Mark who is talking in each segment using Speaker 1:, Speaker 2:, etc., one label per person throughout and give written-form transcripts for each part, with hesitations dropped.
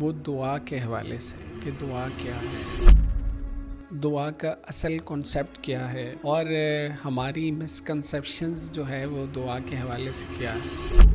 Speaker 1: وہ دعا کے حوالے سے کہ دعا کیا ہے، دعا کا اصل کنسیپٹ کیا ہے، اور ہماری مسکنسیپشنز جو ہے وہ دعا کے حوالے سے کیا ہے۔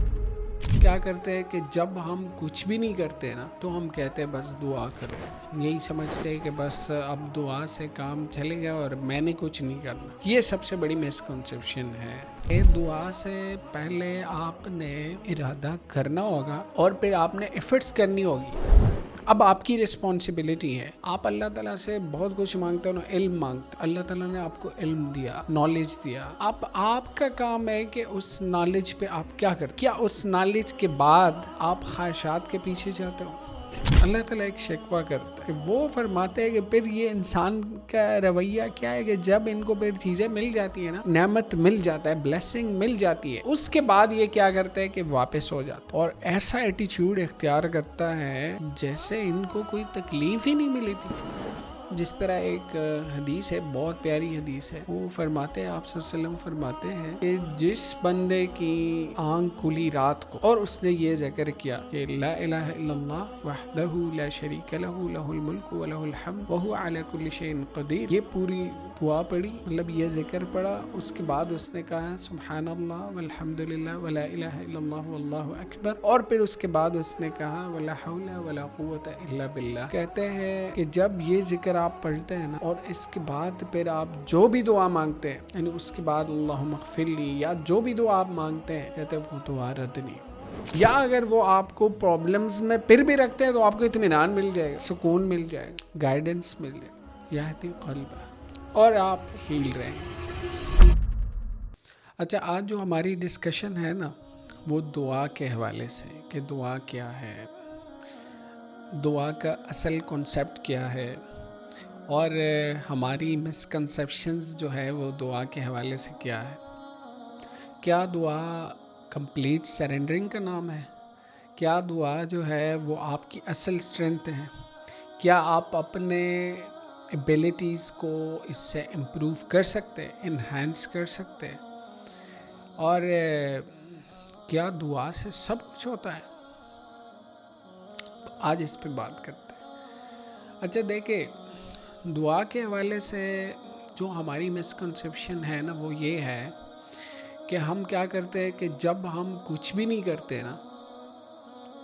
Speaker 1: کیا کرتے ہیں کہ جب ہم کچھ بھی نہیں کرتے نا تو ہم کہتے ہیں بس دعا کرو، یہی سمجھتے ہیں کہ بس اب دعا سے کام چلے گا اور میں نے کچھ نہیں کرنا۔ یہ سب سے بڑی مسکنسیپشن ہے۔ دعا سے پہلے آپ نے ارادہ کرنا ہوگا اور پھر آپ نے ایفرٹس کرنی ہوگی۔ اب آپ کی رسپانسبلٹی ہے، آپ اللہ تعالیٰ سے بہت کچھ مانگتے ہو، علم مانگتے، اللہ تعالیٰ نے آپ کو علم دیا، نالج دیا۔ اب آپ کا کام ہے کہ اس نالج پہ آپ کیا کرتے، کیا اس نالج کے بعد آپ خواہشات کے پیچھے جاتے ہو؟ اللہ تعالیٰ ایک شکوہ کرتا ہے، وہ فرماتے ہیں کہ پھر یہ انسان کا رویہ کیا ہے کہ جب ان کو پھر چیزیں مل جاتی ہیں نا، نعمت مل جاتا ہے، بلیسنگ مل جاتی ہے، اس کے بعد یہ کیا کرتے ہیں کہ واپس ہو جاتا ہے اور ایسا ایٹیچیوڈ اختیار کرتا ہے جیسے ان کو کوئی تکلیف ہی نہیں ملی تھی۔ جس طرح ایک حدیث ہے، بہت پیاری حدیث ہے، وہ فرماتے ہیں، آپ صلی اللہ علیہ وسلم فرماتے ہیں کہ جس بندے کی آنکھ کھلی رات کو اور اس نے یہ ذکر کیا کہ لا الہ الا اللہ وحدہ لا شریک لہ لہ الملک ولہ الحمد وہو علی کل شیء قدیر، یہ پوری دعا پڑھی، مطلب یہ ذکر پڑھا، اس کے بعد اس نے کہا سبحان اللہ والحمد للہ ولا الہ الا اللہ واللہ اکبر، اور پھر اس کے بعد اس نے کہا ولا حول ولا قوت الا باللہ۔ کہتے ہیں کہ جب یہ ذکر آپ پڑھتے ہیں نا اور اس کے بعد پھر آپ جو بھی دعا مانگتے ہیں، یعنی اس کے بعد اللہم اغفر لی یا جو بھی دعا آپ مانگتے ہیں، کہتے ہیں وہ دعا رد نہیں، یا اگر وہ آپ کو پرابلمز میں پھر بھی رکھتے ہیں تو آپ کو اطمینان مل جائے گا، سکون مل جائے گا، گائیڈنس مل جائے گا، یہدی قلبہ، اور آپ ہیل رہے ہیں۔ اچھا، آج جو ہماری ڈسکشن ہے نا وہ دعا کے حوالے سے کہ دعا کیا ہے، دعا کا اصل کنسیپٹ کیا ہے، اور ہماری مسکنسیپشنز جو ہے وہ دعا کے حوالے سے کیا ہے۔ کیا دعا کمپلیٹ سرنڈرنگ کا نام ہے؟ کیا دعا جو ہے وہ آپ کی اصل اسٹرینتھ ہے؟ کیا آپ اپنے ایبیلٹیز کو اس سے امپروو کر سکتے، انہینس کر سکتے، اور کیا دعا سے سب کچھ ہوتا ہے؟ تو آج اس پہ بات کرتے ہیں۔ اچھا دیکھیں، دعا کے حوالے سے جو ہماری مسکنسیپشن ہے نا وہ یہ ہے کہ ہم کیا کرتے ہیں کہ جب ہم کچھ بھی نہیں کرتے نا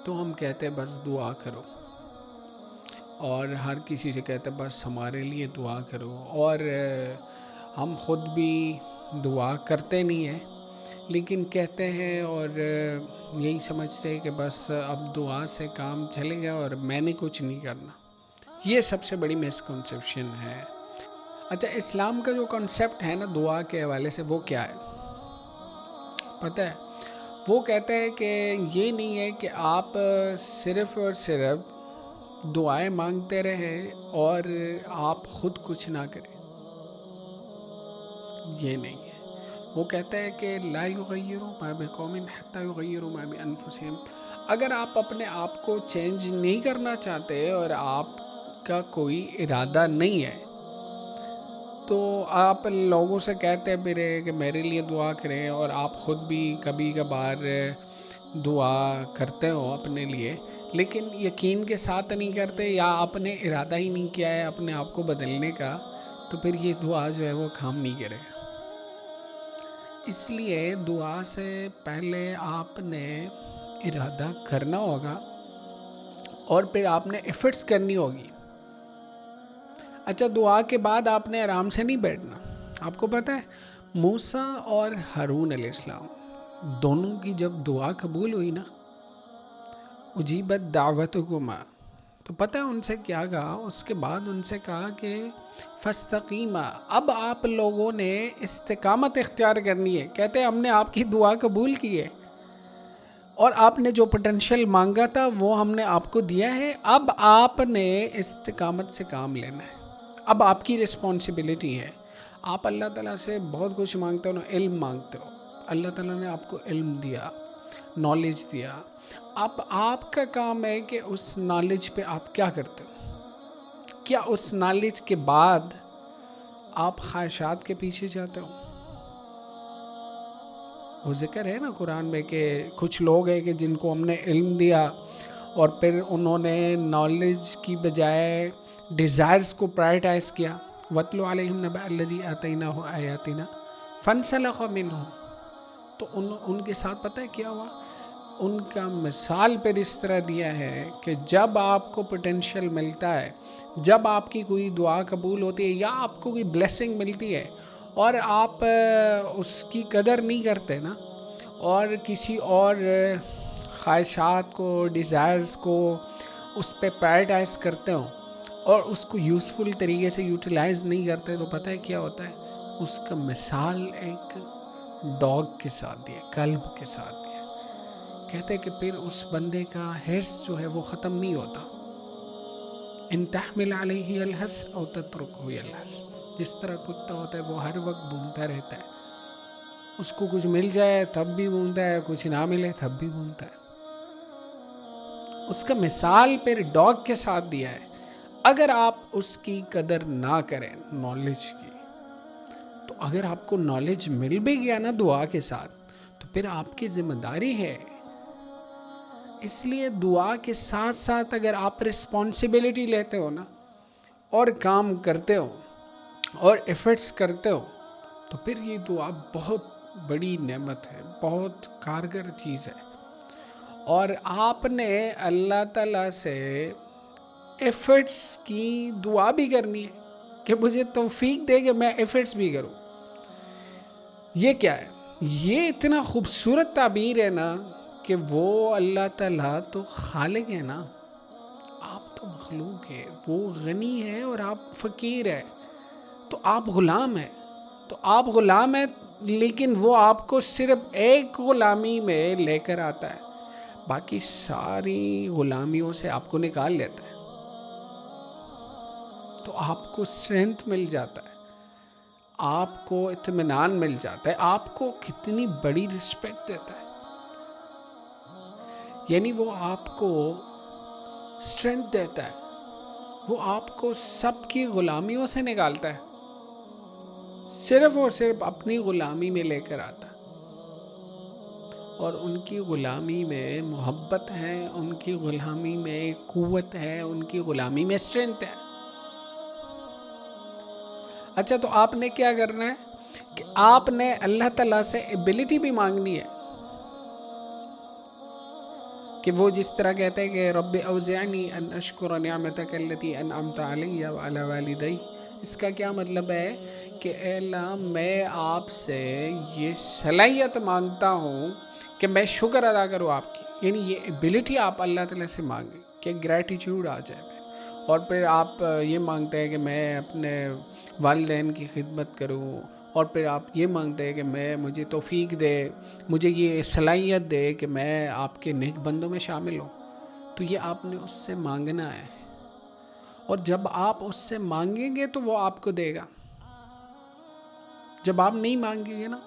Speaker 1: تو ہم کہتے ہیں بس دعا کرو، اور ہر کسی سے کہتے ہیں بس ہمارے لیے دعا کرو، اور ہم خود بھی دعا کرتے نہیں ہیں لیکن کہتے ہیں اور یہی سمجھتے ہیں کہ بس اب دعا سے کام چلے گا اور میں نے کچھ نہیں کرنا۔ یہ سب سے بڑی مسکنسیپشن ہے۔ اچھا، اسلام کا جو کنسیپٹ ہے نا دعا کے حوالے سے وہ کیا ہے پتہ ہے؟ وہ کہتے ہیں کہ یہ نہیں ہے کہ آپ صرف اور صرف دعائیں مانگتے رہیں اور آپ خود کچھ نہ کریں، یہ نہیں ہے۔ وہ کہتے ہیں کہ لا یغیروا ما بقوم حتی یغیروا ما بانفسہم، اگر آپ اپنے آپ کو چینج نہیں کرنا چاہتے اور آپ کا کوئی ارادہ نہیں ہے تو آپ لوگوں سے کہتے پھرے کہ میرے لیے دعا کریں، اور آپ خود بھی کبھی کبھار دعا کرتے ہو اپنے لیے لیکن یقین کے ساتھ نہیں کرتے، یا آپ نے ارادہ ہی نہیں کیا ہے اپنے آپ کو بدلنے کا، تو پھر یہ دعا جو ہے وہ کام نہیں کرے گا۔ اس لیے دعا سے پہلے آپ نے ارادہ کرنا ہوگا اور پھر آپ نے ایفرٹس کرنی ہوگی۔ اچھا، دعا کے بعد آپ نے آرام سے نہیں بیٹھنا۔ آپ کو پتہ ہے موسیٰ اور ہارون علیہ السلام دونوں کی جب دعا قبول ہوئی نا، اجیبت دعوتکما، تو پتہ ہے ان سے کیا کہا؟ اس کے بعد ان سے کہا کہ فاستقیما، اب آپ لوگوں نے استقامت اختیار کرنی ہے۔ کہتے ہیں ہم نے آپ کی دعا قبول کی ہے اور آپ نے جو پوٹینشیل مانگا تھا وہ ہم نے آپ کو دیا ہے، اب آپ نے استقامت سے کام لینا ہے۔ اب آپ کی رسپانسبلٹی ہے۔ آپ اللہ تعالیٰ سے بہت کچھ مانگتے ہو، علم مانگتے ہو، اللہ تعالیٰ نے آپ کو علم دیا، نالج دیا، اب آپ کا کام ہے کہ اس نالج پہ آپ کیا کرتے ہو؟ کیا اس نالج کے بعد آپ خواہشات کے پیچھے جاتے ہو؟ وہ ذکر ہے نا قرآن میں کہ کچھ لوگ ہیں کہ جن کو ہم نے علم دیا اور پھر انہوں نے نالج کی بجائے ڈیزائرز کو پرائرٹائز کیا. وَاتْلُ عَلَيْهِمْ نَبَأَ الَّذِي آتَيْنَاهُ آيَاتِنَا فَانْسَلَخَ مِنْهُ. تو ان کے ساتھ پتہ ہے کیا ہوا؟ ان کا مثال پھر اس طرح دیا ہے کہ جب آپ کو پوٹینشیل ملتا ہے، جب آپ کی کوئی دعا قبول ہوتی ہے یا آپ کو کوئی بلیسنگ ملتی ہے اور آپ اس کی قدر نہیں کرتے نا، اور کسی اور خواہشات کو، ڈیزائرز کو اس پہ پرائرٹائز کرتے ہوں اور اس کو یوزفل طریقے سے یوٹیلائز نہیں کرتے، تو پتہ ہے کیا ہوتا ہے؟ اس کا مثال ایک ڈاگ کے ساتھ دیا، کلب کے ساتھ دیا. کہتے کہ پھر اس بندے کا حرص جو ہے وہ ختم نہیں ہوتا. ان تحمل علیہ الحرص او تترکہ یلحظ. جس طرح کتا ہوتا ہے وہ ہر وقت بھونتا رہتا ہے، اس کو کچھ مل جائے تب بھی بھونتا ہے، کچھ نہ ملے تب بھی بھونتا ہے. اس کا مثال پھر ڈاگ کے ساتھ دیا ہے. اگر آپ اس کی قدر نہ کریں نالج کی، تو اگر آپ کو نالج مل بھی گیا نا دعا کے ساتھ، تو پھر آپ کی ذمہ داری ہے. اس لیے دعا کے ساتھ ساتھ اگر آپ رسپانسبلٹی لیتے ہو نا، اور کام کرتے ہو اور ایفرٹس کرتے ہو، تو پھر یہ دعا بہت بڑی نعمت ہے، بہت کارگر چیز ہے. اور آپ نے اللہ تعالیٰ سے ایفرٹس کی دعا بھی کرنی ہے کہ مجھے توفیق دے کہ میں ایفرٹس بھی کروں. یہ کیا ہے؟ یہ اتنا خوبصورت تعبیر ہے نا کہ وہ اللہ تعالیٰ تو خالق ہے نا، آپ تو مخلوق ہے. وہ غنی ہے اور آپ فقیر ہے، تو آپ غلام ہیں. تو آپ غلام ہیں، لیکن وہ آپ کو صرف ایک غلامی میں لے کر آتا ہے، باقی ساری غلامیوں سے آپ کو نکال لیتا ہے. تو آپ کو اسٹرینتھ مل جاتا ہے، آپ کو اطمینان مل جاتا ہے، آپ کو کتنی بڑی رسپیکٹ دیتا ہے. یعنی وہ آپ کو اسٹرینتھ دیتا ہے، وہ آپ کو سب کی غلامیوں سے نکالتا ہے، صرف اور صرف اپنی غلامی میں لے کر آتا ہے. اور ان کی غلامی میں محبت ہے، ان کی غلامی میں قوت ہے، ان کی غلامی میں اسٹرینتھ ہے. اچھا، تو آپ نے کیا کرنا ہے کہ آپ نے اللہ تعالیٰ سے ایبلٹی بھی مانگنی ہے، کہ وہ جس طرح کہتے ہیں کہ رب اوزعنی ان اشکر نعمتک التی انعمت علی وعلی والدی. اس کا کیا مطلب ہے کہ اے اللہ میں آپ سے یہ صلاحیت مانگتا ہوں کہ میں شکر ادا کروں آپ کی. یعنی یہ ایبلٹی آپ اللہ تعالیٰ سے مانگیں کہ گریٹیٹیوڈ آ جائے. اور پھر آپ یہ مانگتے ہیں کہ میں اپنے والدین کی خدمت کروں، اور پھر آپ یہ مانگتے ہیں کہ مجھے توفیق دے، مجھے یہ صلاحیت دے کہ میں آپ کے نیک بندوں میں شامل ہوں. تو یہ آپ نے اس سے مانگنا ہے، اور جب آپ اس سے مانگیں گے تو وہ آپ کو دے گا. جب آپ نہیں مانگیں گے نا،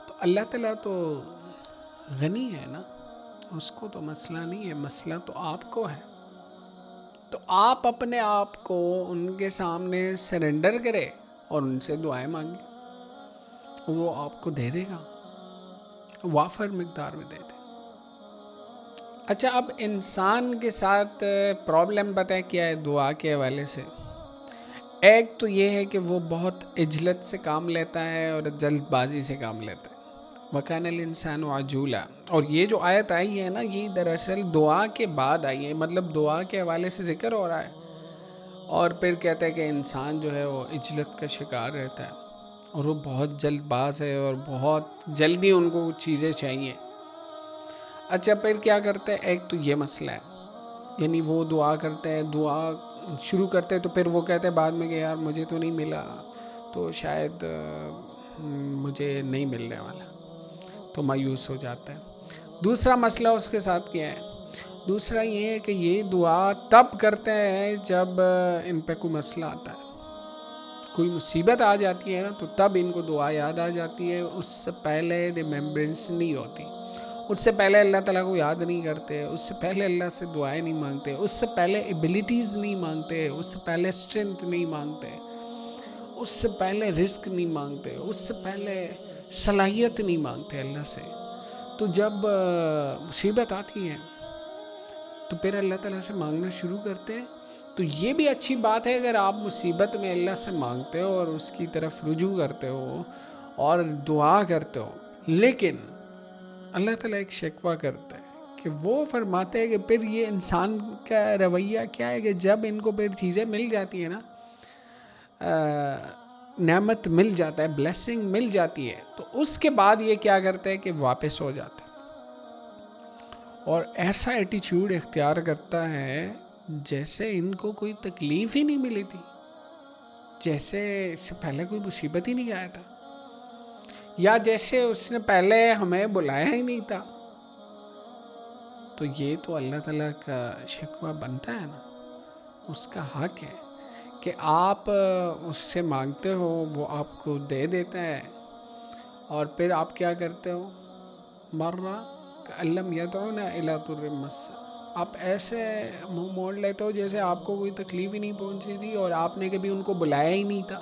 Speaker 1: تو اللہ تعالیٰ تو غنی ہے نا، اس کو تو مسئلہ نہیں ہے، مسئلہ تو آپ کو ہے. تو آپ اپنے آپ کو ان کے سامنے سرنڈر کرے اور ان سے دعائیں مانگے، وہ آپ کو دے دے گا، وافر مقدار میں دے دے. اچھا، اب انسان کے ساتھ پرابلم پتہ ہے کیا ہے دعا کے حوالے سے؟ ایک تو یہ ہے کہ وہ بہت عجلت سے کام لیتا ہے اور جلد بازی سے کام لیتا ہے. وَكَانَ الْإِنسَانُ عَجُولًا. اور یہ جو آیت آئی ہے نا، یہ دراصل دعا کے بعد آئی ہے، مطلب دعا کے حوالے سے ذکر ہو رہا ہے. اور پھر کہتا ہے کہ انسان جو ہے وہ عجلت کا شکار رہتا ہے، اور وہ بہت جلد باز ہے اور بہت جلدی ان کو چیزیں چاہیے. اچھا، پھر کیا کرتے ہیں؟ ایک تو یہ مسئلہ ہے، یعنی وہ دعا کرتے ہیں، دعا شروع کرتے ہیں، تو پھر وہ کہتے ہیں بعد میں کہ یار مجھے تو نہیں ملا، تو شاید مجھے نہیں ملنے والا، تو مایوس ہو جاتا ہے. دوسرا مسئلہ اس کے ساتھ کیا ہے؟ دوسرا یہ ہے کہ یہ دعا تب کرتے ہیں جب ان پہ کوئی مسئلہ آتا ہے، کوئی مصیبت آ جاتی ہے نا، تو تب ان کو دعا یاد آ جاتی ہے. اس سے پہلے ریممبرنس نہیں ہوتی، اس سے پہلے اللہ تعالیٰ کو یاد نہیں کرتے، اس سے پہلے اللہ سے دعائیں نہیں مانگتے، اس سے پہلے ایبلٹیز نہیں مانگتے، اس سے پہلے اسٹرینتھ نہیں مانگتے، اس سے پہلے رزق نہیں مانگتے، اس سے پہلے صلاحیت نہیں مانگتے اللہ سے. تو جب مصیبت آتی ہے تو پھر اللہ تعالیٰ سے مانگنا شروع کرتے ہیں. تو یہ بھی اچھی بات ہے اگر آپ مصیبت میں اللہ سے مانگتے ہو اور اس کی طرف رجوع کرتے ہو اور دعا کرتے ہو. لیکن اللہ تعالیٰ ایک شکوہ کرتا ہے کہ وہ فرماتے ہیں کہ پھر یہ انسان کا رویہ کیا ہے کہ جب ان کو پھر چیزیں مل جاتی ہیں نا، نعمت مل جاتا ہے، بلیسنگ مل جاتی ہے، تو اس کے بعد یہ کیا کرتے ہیں کہ واپس ہو جاتے ہیں اور ایسا ایٹیچیوڈ اختیار کرتا ہے جیسے ان کو کوئی تکلیف ہی نہیں ملی تھی، جیسے اس سے پہلے کوئی مصیبت ہی نہیں آیا تھا، یا جیسے اس نے پہلے ہمیں بلایا ہی نہیں تھا. تو یہ تو اللہ تعالیٰ کا شکوہ بنتا ہے نا، اس کا حق ہے کہ آپ اس سے مانگتے ہو، وہ آپ کو دے دیتا ہے، اور پھر آپ کیا کرتے ہو، مرہ کألم یدعونا الی ضر مسہ، آپ ایسے منہ موڑ لیتے ہو جیسے آپ کو کوئی تکلیف ہی نہیں پہنچی تھی اور آپ نے کبھی ان کو بلایا ہی نہیں تھا.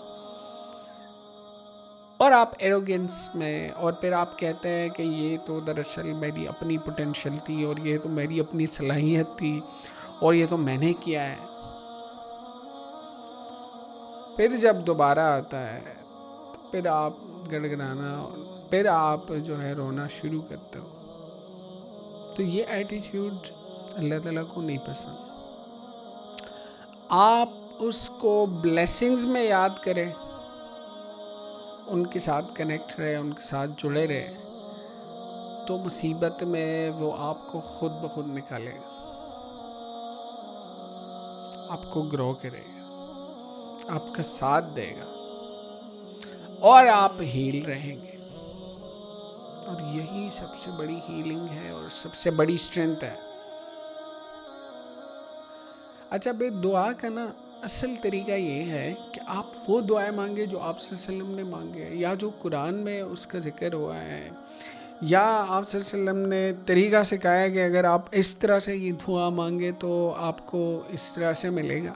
Speaker 1: اور آپ ایروگنس میں، اور پھر آپ کہتے ہیں کہ یہ تو دراصل میری اپنی پوٹینشل تھی اور یہ تو میری اپنی صلاحیت تھی اور یہ تو میں نے کیا ہے. پھر جب دوبارہ آتا ہے تو پھر آپ گڑگڑانا، پھر آپ جو ہے رونا شروع کرتے ہو. تو یہ ایٹیٹیوڈ اللہ تعالیٰ کو نہیں پسند. آپ اس کو بلیسنگز میں یاد کریں، ان کے ساتھ کنیکٹ رہے، ان کے ساتھ جڑے رہے، تو مصیبت میں وہ آپ کو خود بخود نکالے گا، آپ کو گرو کرے گا، آپ کا ساتھ دے گا اور آپ ہیل رہیں گے. اور یہی سب سے بڑی ہیلنگ ہے اور سب سے بڑی اسٹرینتھ ہے. اچھا بھائی، دعا کا نا اصل طریقہ یہ ہے کہ آپ وہ دعائیں مانگے جو آپ صلی اللہ علیہ وسلم نے مانگے، یا جو قرآن میں اس کا ذکر ہوا ہے، یا آپ صلی اللہ علیہ وسلم نے طریقہ سکھایا کہ اگر آپ اس طرح سے یہ دعا مانگے تو آپ کو اس طرح سے ملے گا.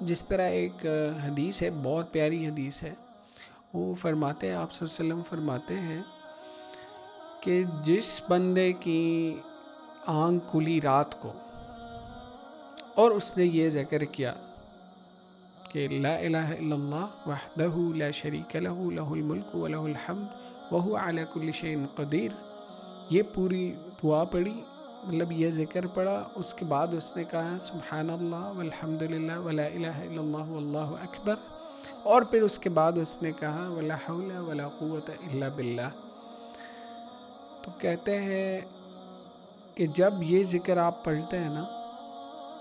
Speaker 1: جس طرح ایک حدیث ہے، بہت پیاری حدیث ہے، وہ فرماتے ہیں، آپ صلی اللہ علیہ وسلم فرماتے ہیں کہ جس بندے کی آنکھ کھلی رات کو اور اس نے یہ ذکر کیا کہ لا الہ الا اللہ وحدہ لا شریک لہ لہ الملک ولہ الحمد وہو علی کل شیء قدیر، یہ پوری دعا پڑھی، مطلب یہ ذکر پڑھا، اس کے بعد اس نے کہا سبحان اللہ والحمد للہ ولا الہ الا اللہ واللہ اکبر، اور پھر اس کے بعد اس نے کہا ولا حول ولا قوت الا باللہ. تو کہتے ہیں کہ جب یہ ذکر آپ پڑھتے ہیں نا،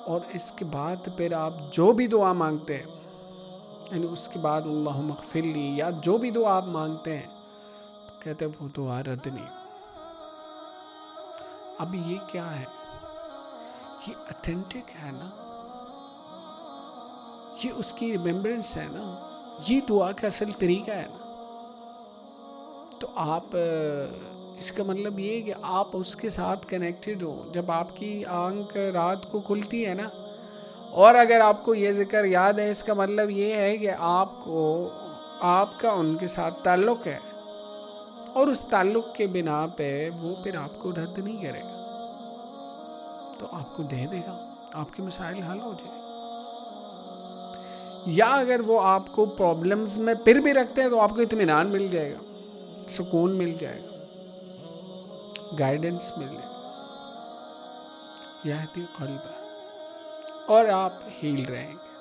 Speaker 1: اور اس کے بعد پھر آپ جو بھی دعا مانگتے ہیں، یعنی اس کے بعد اللہم اغفر لی یا جو بھی دعا آپ مانگتے ہیں، تو کہتے ہیں وہ دعا رد نہیں. اب یہ کیا ہے؟ یہ اتھینٹک ہے نا، یہ اس کی ریممبرنس ہے نا، یہ دعا کا اصل طریقہ ہے نا. تو آپ اس کا مطلب یہ ہے کہ آپ اس کے ساتھ کنیکٹڈ ہو. جب آپ کی آنکھ رات کو کھلتی ہے نا، اور اگر آپ کو یہ ذکر یاد ہے، اس کا مطلب یہ ہے کہ آپ کا ان کے ساتھ تعلق ہے، اور اس تعلق کے بنا پہ وہ پھر آپ کو رد نہیں کرے گا، تو آپ کو دے دے گا، آپ کے مسائل حل ہو جائے. یا اگر وہ آپ کو پرابلمز میں پھر بھی رکھتے ہیں تو آپ کو اطمینان مل جائے گا، سکون مل جائے گا، گائیڈنس مل جائے گا، یہدی قلب، اور آپ ہیل رہیں گے.